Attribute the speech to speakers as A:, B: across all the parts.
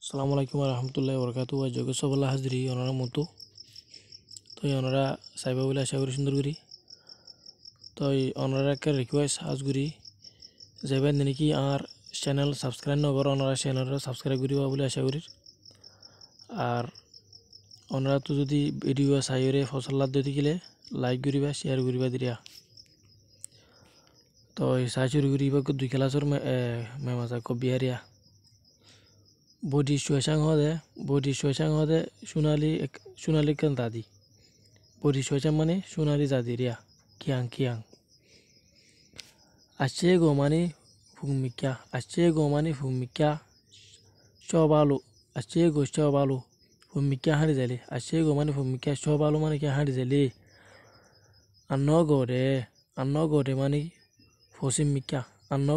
A: Assalamualaikum warahmatullahi wabarakatuh. Jogo sobola hazri onara mutu. তো ওনারা সাইবা বলে আশা করি সুন্দর করি। তো ওনারা একটা রিকোয়েস্ট আজ করি যাবেন নাকি আর চ্যানেল সাবস্ক্রাইব নগর ওনারা চ্যানেল সাবস্ক্রাইব করিবা বলে আশা করি। আর ওনারা তো যদি ভিডিও চাইরে ফসলাত দিতে গেলে লাইক করিবা শেয়ার করিবা দিয়া। তো চাই শুরু করিবা 2 ক্লাসের মেমাজা কো বিহারিয়া বডি শোয়সাং হদে সোনালি কান দাদি বডি শোয়সাং মানে সোনালি দাদি রিয়া কিয়াং আসছে গো মানে ফুমিকা সবালো আসছে গো সবালো ফুমিকা হাঁড়ি জালি আসছে গো মানে ফুমিকা সবালো মানে কি হাঁড়ি জালি আন্ন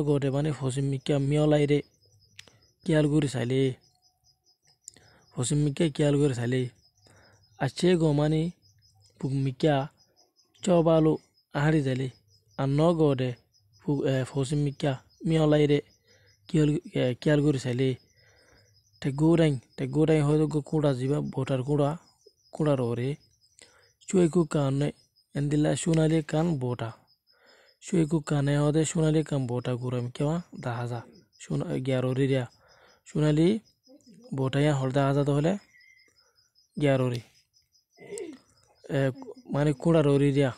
A: গড়ে মানে ফসিমিকা মিয়লাই রে কিয়াল করে চাইলে ফসিমিকা কিয়াল করে চাইলে আসছে গো মানে ফুমিকা সবালো হাঁড়ি জালি আন্ন গড়ে ফসিমিকা মিয়লাই রে কিয়াল করে চাইলে টেগোরাই হয়তো কুড়া যাবা ভোটার কুড়ার ওরে চুয়েকু কানে এন্দিলা সোনালি কান বোটা চুয়েকু কানে হদে সোনালি কান বোটা গুড়াম কেওয়া দাহাজা গ্যারোরি রিয়া সোনালি বোটাইয়া হল দাহাজা তাহলে গ্যারোরি মানে কুড়ার ওরি রিয়া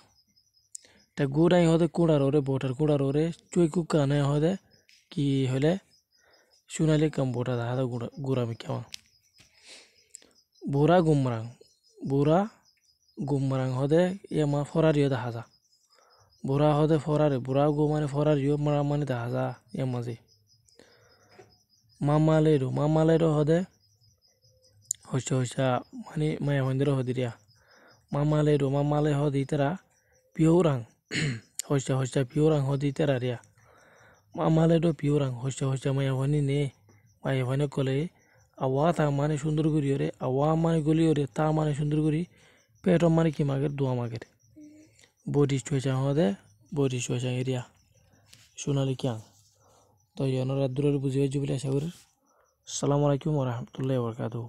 A: টেগোরাই হদে কুড়ার ওরে ভোটার কুড়ার ওরে চুয়েকু কানে হদে কি হলে সোনালি কান বোটা দাহাজা গুড়ামি কেওয়া বুড়া গুমরাং হদে এমা ফরারিও দাহাজা বুড়া হদে ফরারে বুড়া গো মানে ফরারিও মারা মানে দাহাজা এমাজি মামালেরো হদে হইসা মানে মায়া হইন্দেরো হদিরিয়া মামালে হদি তারা পিওরাং হইসা পিওরাং হদি তারা রিয়া মামালেরো পিওরাং হইসা মায়া হনি নে মায়া হইনে কলে আওয়া তা মানে সুন্দর করি ওরে আওয়া মানে গলি ওরে তা মানে সুন্দর করি পেট মানে কি মাগের দোয়া মাগের বডি চুয়েচাং এরিয়া সোনালি কিয়াং তো ওনারা দূরের বুঝিয়ে বলে আশা করি। আসসালামু আলাইকুম ওয়া রাহমাতুল্লাহি ওয়া বারাকাতুহু।